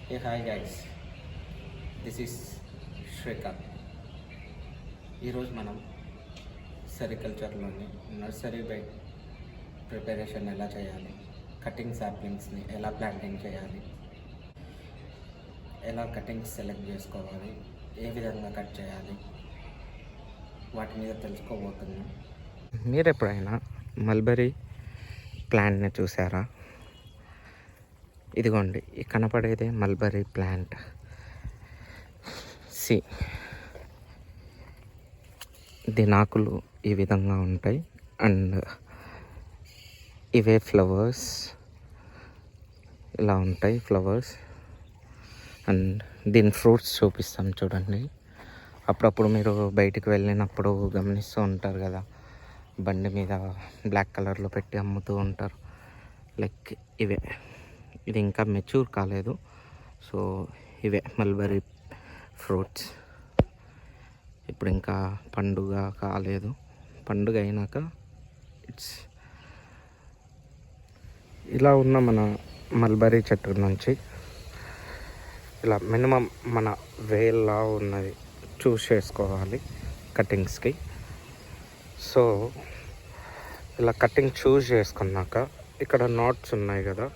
Hey, hi guys. This is Srikanth. ఈరోజు మనం సెరికల్చర్లోని nursery bed preparation ఎలా చేయాలి, కటింగ్ సాప్లింగ్స్ని ఎలా ప్లాంటింగ్ చేయాలి, ఎలా కటింగ్స్ సెలెక్ట్ చేసుకోవాలి, ఏ విధంగా కట్ చేయాలి, వాటి మీద తెలుసుకోబోతున్నాం. మీరు ఎప్పుడైనా మల్బరీ ప్లాంట్ని చూసారా? ఇదిగోండి, ఈ కనపడేదే మల్బరీ ప్లాంట్. దీని ఆకులు ఈ విధంగా ఉంటాయి అండ్ ఇవే ఫ్లవర్స్ ఇలా ఉంటాయి ఫ్లవర్స్. అండ్ దీని ఫ్రూట్స్ చూపిస్తాం చూడండి. అప్పుడప్పుడు మీరు బయటికి వెళ్ళినప్పుడు గమనిస్తూ ఉంటారు కదా, బండి మీద బ్లాక్ కలర్లో పెట్టి అమ్ముతూ ఉంటారు. లైక్ ఇవే, ఇది ఇంకా మెచ్యూర్ కాలేదు. సో ఇవే మల్బరీ ఫ్రూట్స్. ఇప్పుడు ఇంకా పండుగ కాలేదు, పండుగ అయినాక ఇట్స్ ఇలా ఉన్న మన మల్బరీ చెట్టు నుంచి ఇలా మినిమం మన వేల్లా ఉన్నది చూస్ చేసుకోవాలి కటింగ్స్కి. సో ఇలా కటింగ్ చూస్ చేసుకున్నాక ఇక్కడ నాట్స్ ఉన్నాయి కదా,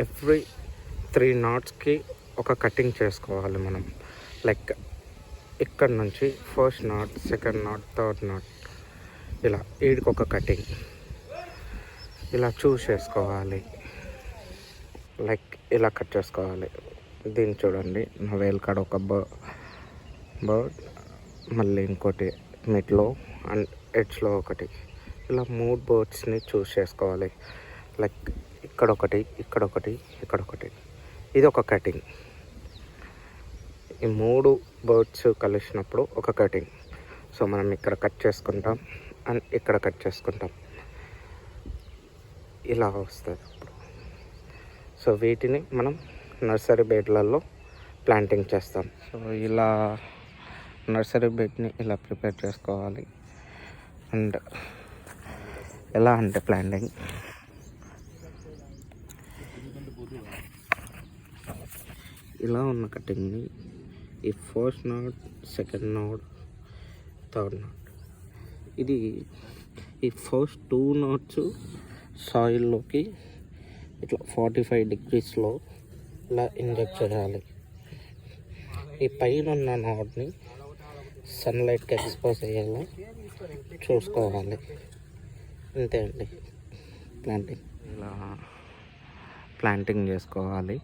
ఎవ్రీ 3 నాట్స్కి ఒక కటింగ్ చేసుకోవాలి మనం. లైక్ ఇక్కడ నుంచి first not, second not, third not, ఇలా వీడికి ఒక కటింగ్ ఇలా చూస్ చేసుకోవాలి. లైక్ ఇలా కట్ చేసుకోవాలి. దీన్ని చూడండి, నా వేలు కాడ ఒక బర్డ్, మళ్ళీ ఇంకోటి మిడ్లో అండ్ ఎడ్జ్లో ఒకటి, ఇలా 3 బర్డ్స్ని చూస్ చేసుకోవాలి. లైక్ ఇక్కడ ఒకటి, ఇక్కడ ఒకటి, ఇక్కడ ఒకటి, ఇది ఒక కటింగ్. ఈ 3 బర్డ్స్ కలిసినప్పుడు ఒక కటింగ్. సో మనం ఇక్కడ కట్ చేసుకుంటాం అండ్ ఇక్కడ కట్ చేసుకుంటాం, ఇలా వస్తుంది అప్పుడు. సో వీటిని మనం నర్సరీ బెడ్లలో ప్లాంటింగ్ చేస్తాం. సో ఇలా నర్సరీ బెడ్ని ఇలా ప్రిపేర్ చేసుకోవాలి. అండ్ ఎలా అంటే ప్లాంటింగ్ ఇలా ఉన్న కటింగ్ని ఈ first not, second not, third not, ఇది ఈ ఫస్ట్ 2 నాట్స్ సాయిల్లోకి ఇట్లా 45 డిగ్రీస్లో ఇలా ఇంజెక్ట్ చేయాలి. ఈ పైన ఉన్న నాట్ని సన్లైట్కి ఎక్స్పోజ్ అయ్యేలా చూసుకోవాలి. అంతే అండి ప్లాంటింగ్. ఇలా ప్లాంటింగ్ చేసుకోవాలి.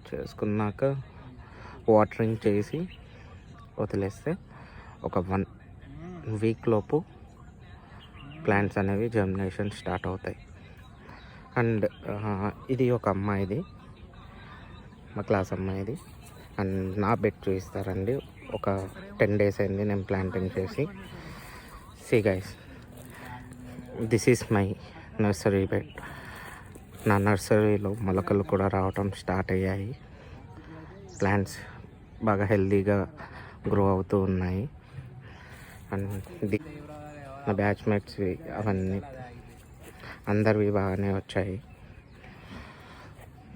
చేసుకున్నాక వాటరింగ్ చేసి వదిలేస్తే ఒక 1 వీక్ లోపు ప్లాంట్స్ అనేవి జర్మినేషన్ స్టార్ట్ అవుతాయి. అండ్ ఇది ఒక అమ్మాయిది, మా క్లాస్ అమ్మాయిది. అండ్ నా బెడ్ చూపిస్తారండి. ఒక 10 days అయింది నేను ప్లాంటింగ్ చేసి. See guys, this is my nursery bed. నా నర్సరీలో మొలకలు కూడా రావటం స్టార్ట్ అయ్యాయి. ప్లాంట్స్ బాగా హెల్తీగా గ్రో అవుతూ ఉన్నాయి. అండ్ నా బ్యాచ్మేట్స్వి అవన్నీ అందరివి బాగానే వచ్చాయి.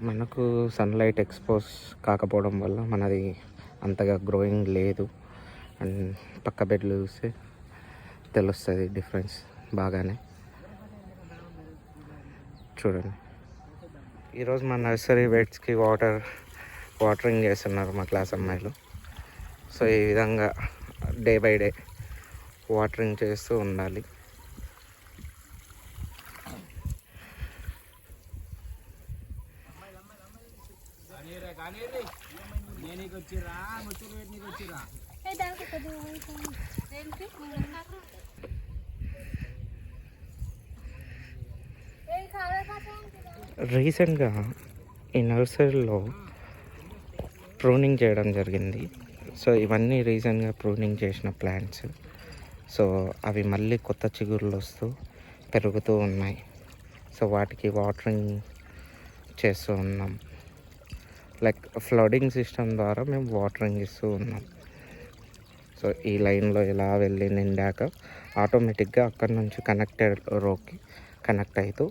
మనకు సన్లైట్ ఎక్స్పోజ్ కాకపోవడం వల్ల మనది అంతగా గ్రోయింగ్ లేదు. అండ్ పక్క బెడ్లు చూస్తే తెలుస్తుంది డిఫరెన్స్ బాగానే. చూడండి, ఈరోజు మా నర్సరీ బెడ్స్కి వాటరింగ్ చేస్తున్నారు మా క్లాస్ అమ్మాయిలు. సో ఈ విధంగా డే బై డే వాటరింగ్ చేస్తూ ఉండాలి. రీసెంట్గా ఈ నర్సరీలో ప్రూనింగ్ చేయడం జరిగింది. సో ఇవన్నీ రీసెంట్గా ప్రూనింగ్ చేసిన ప్లాంట్స్. సో అవి మళ్ళీ కొత్త చిగుర్లు వస్తూ పెరుగుతూ ఉన్నాయి. సో వాటికి వాటరింగ్ చేస్తూ ఉన్నాం. లైక్ ఫ్లడింగ్ సిస్టమ్ ద్వారా మేము వాటరింగ్ ఇస్తూ ఉన్నాం. సో ఈ లైన్లో ఇలా వెళ్ళి నిండాక ఆటోమేటిక్గా అక్కడ నుంచి కనెక్టెడ్ రోకి కనెక్ట్ అవుతూ